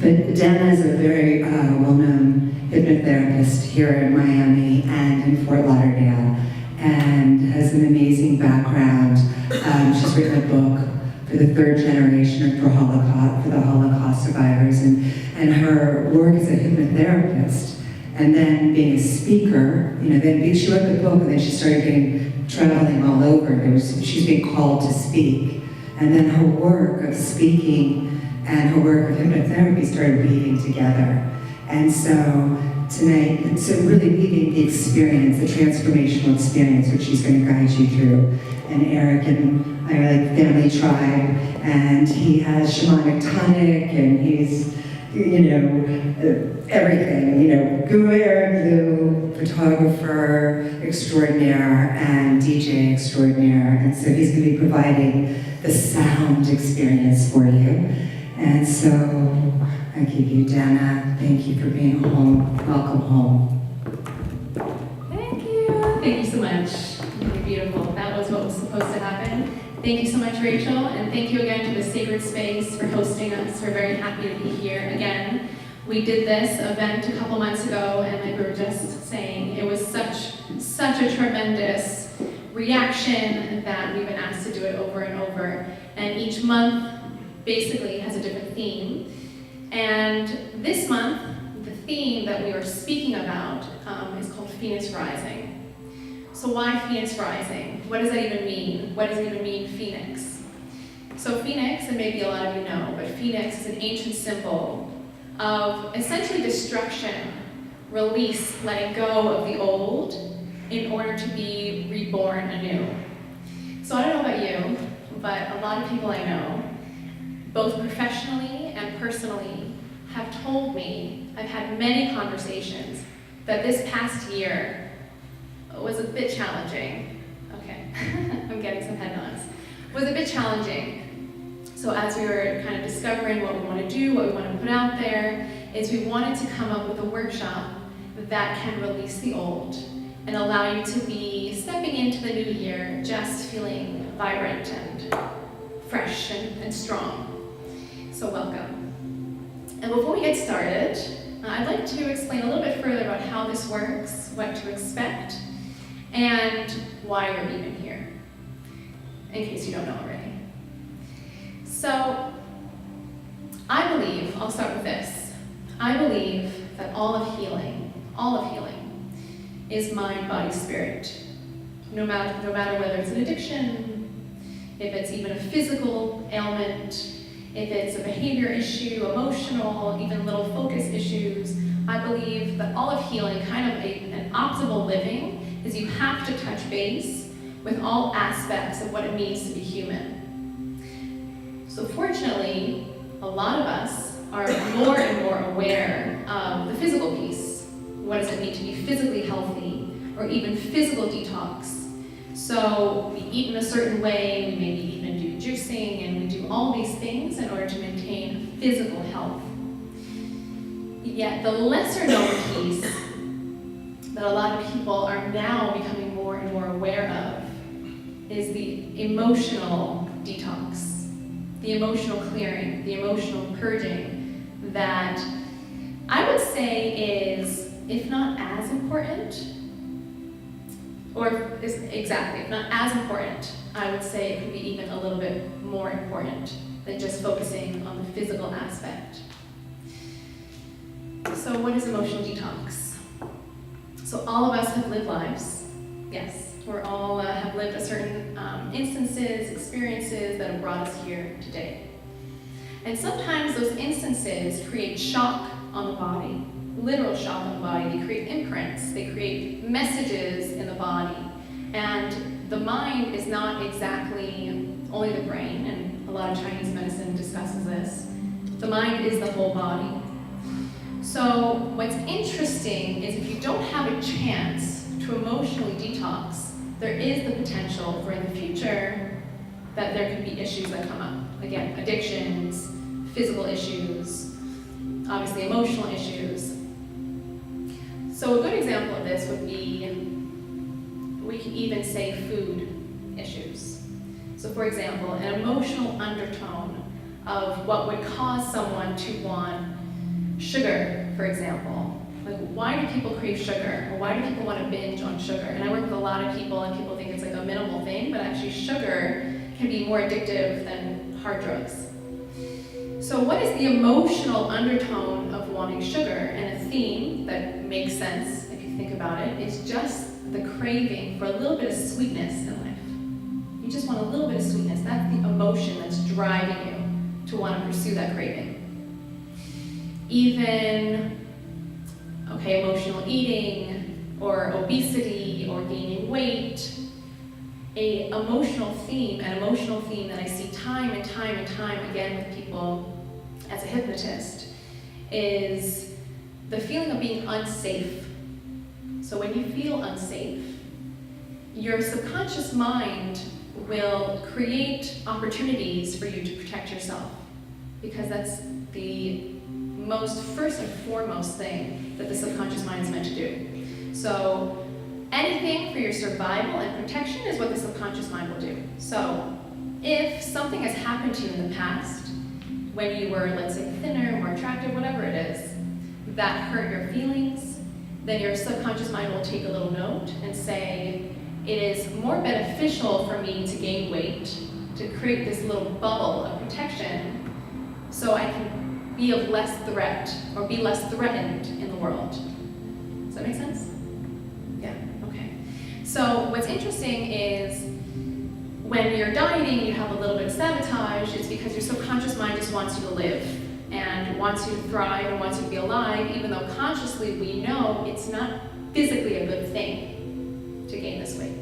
But Danna is a very well-known hypnotherapist here in Miami and in Fort Lauderdale, and has an amazing background. She's written a book for the third generation for the Holocaust survivors, and her work as a hypnotherapist, and then being a speaker. Then she wrote the book, and then she started traveling all over. She's being called to speak, and then her work of speaking and her work of hypnotherapy started weaving together. And so tonight, it's really weaving the experience, the transformational experience, which she's going to guide you through. And Erik and I are like family tribe, and he has shamanic tonic, and he's, everything, guru Erik Lieux, photographer extraordinaire, and DJ extraordinaire. And so he's going to be providing the sound experience for you. And so I give you, Danna, thank you for being home. Welcome home. Thank you. Thank you so much. You're beautiful. That was what was supposed to happen. Thank you so much, Rachel, and thank you again to the Sacred Space for hosting us. We're very happy to be here again. We did this event a couple months ago, and like we were just saying, it was such a tremendous reaction that we've been asked to do it over and over. And each month basically has a different theme. And this month, the theme that we are speaking about is called Phoenix Rising. So why Phoenix Rising? What does that even mean? What does it even mean, Phoenix? So Phoenix, and maybe a lot of you know, but Phoenix is an ancient symbol of essentially destruction, release, letting go of the old in order to be reborn anew. So I don't know about you, but a lot of people I know, both professionally and personally, have told me, I've had many conversations, that this past year was a bit challenging. Okay, I'm getting some head nods. Was a bit challenging. So as we were kind of discovering what we want to do, what we want to put out there, is we wanted to come up with a workshop that can release the old and allow you to be stepping into the new year just feeling vibrant and fresh and strong. So welcome. And before we get started, I'd like to explain a little bit further about how this works, what to expect, and why we're even here, in case you don't know already. So, I believe, I'll start with this, I believe that all of healing is mind, body, spirit. No matter whether it's an addiction, if it's even a physical ailment, if it's a behavior issue, emotional, even little focus issues, I believe that all of healing, kind of an optimal living, is you have to touch base with all aspects of what it means to be human. So fortunately, a lot of us are more and more aware of the physical piece. What does it mean to be physically healthy, or even physical detox? So we eat in a certain way, we maybe even do juicing, and we do all these things in order to maintain physical health. Yet the lesser known piece that a lot of people are now becoming more and more aware of is the emotional detox, the emotional clearing, the emotional purging that I would say is, if not as important, if not as important, I would say it could be even a little bit more important than just focusing on the physical aspect. So what is emotional detox? So all of us have lived lives. Yes, we're all have lived a certain instances, experiences that have brought us here today. And sometimes those instances create shock on the body, literal shock on the body. They create imprints, they create messages in the body. And the mind is not exactly only the brain, and a lot of Chinese medicine discusses this. The mind is the whole body. So what's interesting is if you don't have a chance to emotionally detox, there is the potential for in the future that there could be issues that come up. Again, addictions, physical issues, obviously emotional issues. So a good example of this would be, we can even say food issues. So for example, an emotional undertone of what would cause someone to want sugar, for example. Like, why do people crave sugar? Or why do people want to binge on sugar? And I work with a lot of people, and people think it's like a minimal thing, but actually sugar can be more addictive than hard drugs. So what is the emotional undertone of wanting sugar? And a theme that makes sense, if you think about it, is just the craving for a little bit of sweetness in life. You just want a little bit of sweetness. That's the emotion that's driving you to want to pursue that craving. Even, emotional eating, or obesity, or gaining weight. An emotional theme that I see time and time and time again with people as a hypnotist is the feeling of being unsafe. So when you feel unsafe, your subconscious mind will create opportunities for you to protect yourself, because that's the first and foremost thing that the subconscious mind is meant to do. So anything for your survival and protection is what the subconscious mind will do. So if something has happened to you in the past, when you were, let's say, thinner, more attractive, whatever it is, that hurt your feelings, then your subconscious mind will take a little note and say, it is more beneficial for me to gain weight, to create this little bubble of protection, so I can be of less threat, or be less threatened in the world. Does that make sense? Yeah, okay. So what's interesting is when you're dieting, you have a little bit of sabotage, it's because your subconscious mind just wants you to live, and wants you to thrive, and wants you to be alive, even though consciously we know it's not physically a good thing to gain this weight.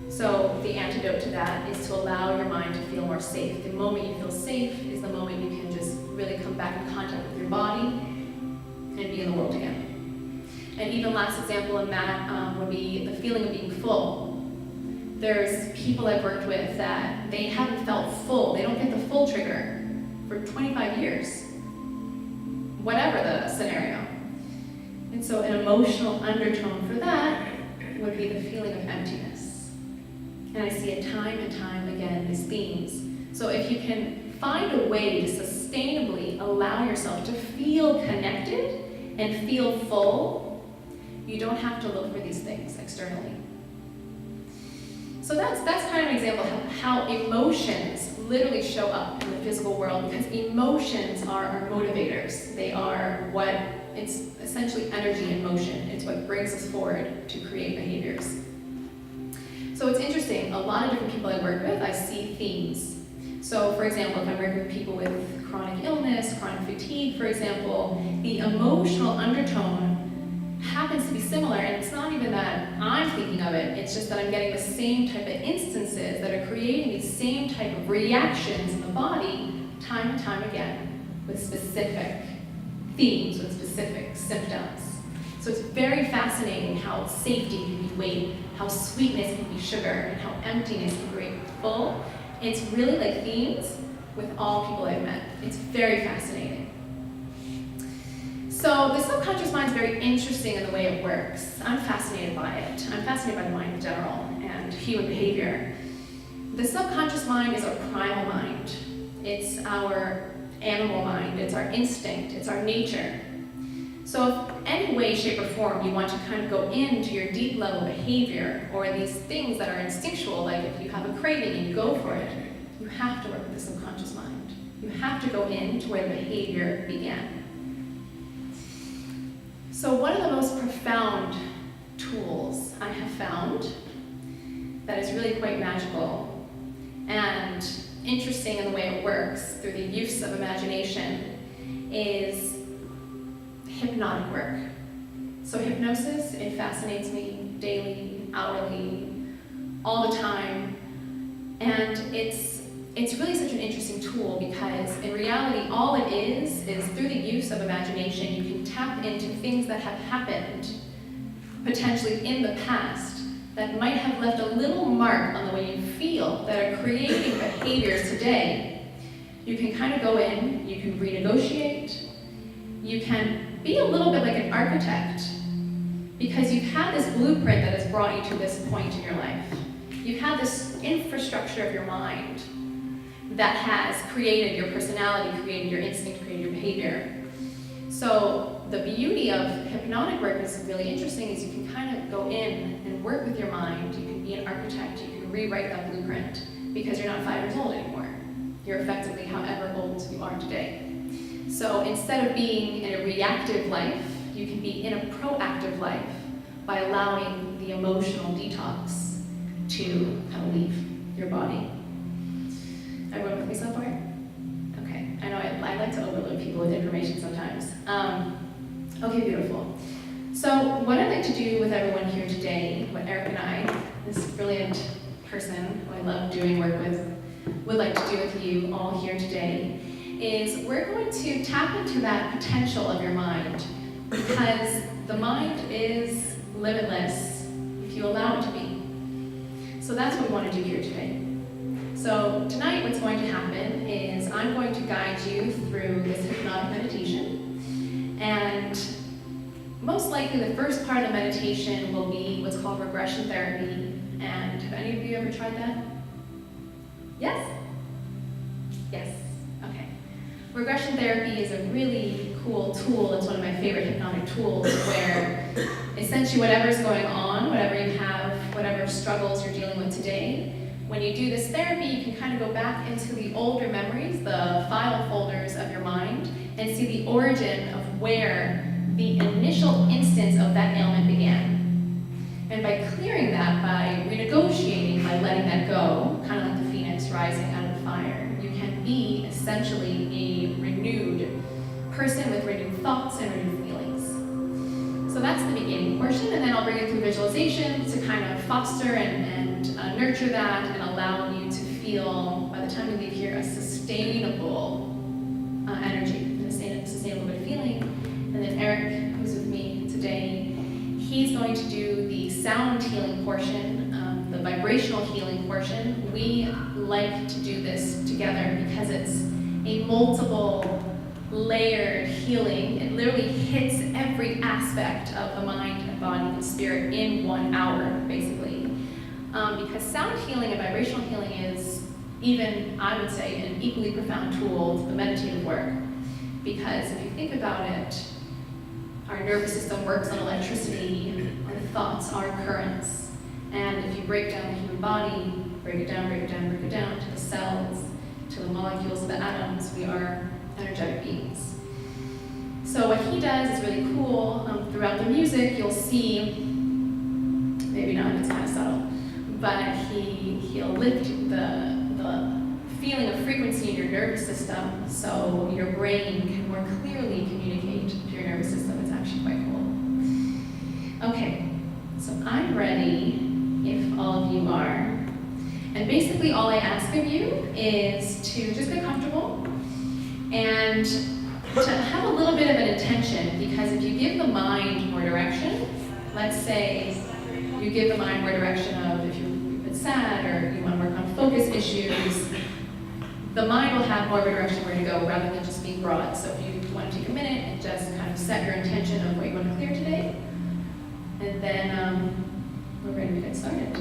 So the antidote to that is to allow your mind to feel more safe. The moment you feel safe is the moment you can just really come back in contact with your body and be in the world again. And even last example in that would be the feeling of being full. There's people I've worked with that they haven't felt full. They don't get the full trigger for 25 years, whatever the scenario. And so an emotional undertone for that would be the feeling of emptiness. And I see it time and time again, these themes. So if you can find a way to sustainably allow yourself to feel connected and feel full, you don't have to look for these things externally. So that's kind of an example of how emotions literally show up in the physical world, because emotions are our motivators. They are it's essentially energy in motion. It's what brings us forward to create behaviors. So it's interesting, a lot of different people I work with, I see themes. So for example, if I'm working with people with chronic illness, chronic fatigue, for example, the emotional undertone happens to be similar, and it's not even that I'm thinking of it, it's just that I'm getting the same type of instances that are creating these same type of reactions in the body time and time again with specific themes, with specific symptoms. So it's very fascinating how safety can be weight, how sweetness can be sugar, and how emptiness can be full. It's really like themes with all people I've met. It's very fascinating. So the subconscious mind is very interesting in the way it works. I'm fascinated by it. I'm fascinated by the mind in general and human behavior. The subconscious mind is our primal mind. It's our animal mind. It's our instinct. It's our nature. So if any way, shape, or form you want to kind of go into your deep level behavior, or these things that are instinctual, like if you have a craving and you go for it, you have to work with the subconscious mind. You have to go into where the behavior began. So one of the most profound tools I have found that is really quite magical and interesting in the way it works through the use of imagination is hypnotic work. So hypnosis, it fascinates me daily, hourly, all the time. And it's really such an interesting tool, because in reality, all it is through the use of imagination, you can tap into things that have happened potentially in the past that might have left a little mark on the way you feel, that are creating behaviors today. You can kind of go in, you can renegotiate, you can be a little bit like an architect, because you've had this blueprint that has brought you to this point in your life. You've had this infrastructure of your mind that has created your personality, created your instinct, created your behavior. So the beauty of hypnotic work is really interesting is you can kind of go in and work with your mind. You can be an architect, you can rewrite that blueprint because you're not 5 years old anymore. You're effectively however old you are today. So instead of being in a reactive life, you can be in a proactive life by allowing the emotional detox to kind of leave your body. Everyone with me so far? Okay, I know I like to overload people with information sometimes. Okay, beautiful. So what I'd like to do with everyone here today, what Erik and I, this brilliant person who I love doing work with, would like to do with you all here today, is we're going to tap into that potential of your mind, because the mind is limitless if you allow it to be. So that's what we want to do here today. So tonight what's going to happen is I'm going to guide you through this hypnotic meditation, and most likely the first part of the meditation will be what's called regression therapy. And have any of you ever tried that? Yes? Yes. Okay. Regression therapy is a really cool tool. It's one of my favorite hypnotic tools, where essentially whatever's going on, whatever you have, whatever struggles you're dealing with today, when you do this therapy, you can kind of go back into the older memories, the file folders of your mind, and see the origin of where the initial instance of that ailment began. And by clearing that, by renegotiating, by letting that go, kind of like the phoenix rising out of the fire, you can be essentially a renewed person with renewed thoughts and renewed feelings. So that's the beginning portion, and then I'll bring you through visualization to kind of foster and nurture that and allow you to feel, by the time we leave here, a sustainable energy, a sustainable good feeling. And then Erik, who's with me today, he's going to do the sound healing portion, the vibrational healing portion. We like to do this together because it's a multiple layered healing. It literally hits every aspect of the mind and body and spirit in 1 hour, basically. Because sound healing and vibrational healing is even, I would say, an equally profound tool to the meditative work. Because if you think about it, our nervous system works on electricity, our thoughts are currents. And if you break down the human body, break it down to the cells, to the molecules, to the atoms, we are energetic beings. So what he does is really cool. Throughout the music, you'll see, maybe not, it's kind of subtle, but he'll lift the feeling of frequency in your nervous system so your brain can more clearly communicate to your nervous system. It's actually quite cool. Okay, so I'm ready if all of you are. And basically all I ask of you is to just get comfortable and to have a little bit of an intention, because if you give the mind more direction, let's say you give the mind more direction of if you've been sad or you want to work on focus issues, the mind will have more of a direction where to go rather than just being broad. So if you want to take a minute and just kind of set your intention of what you want to clear today, and then we're ready to get started.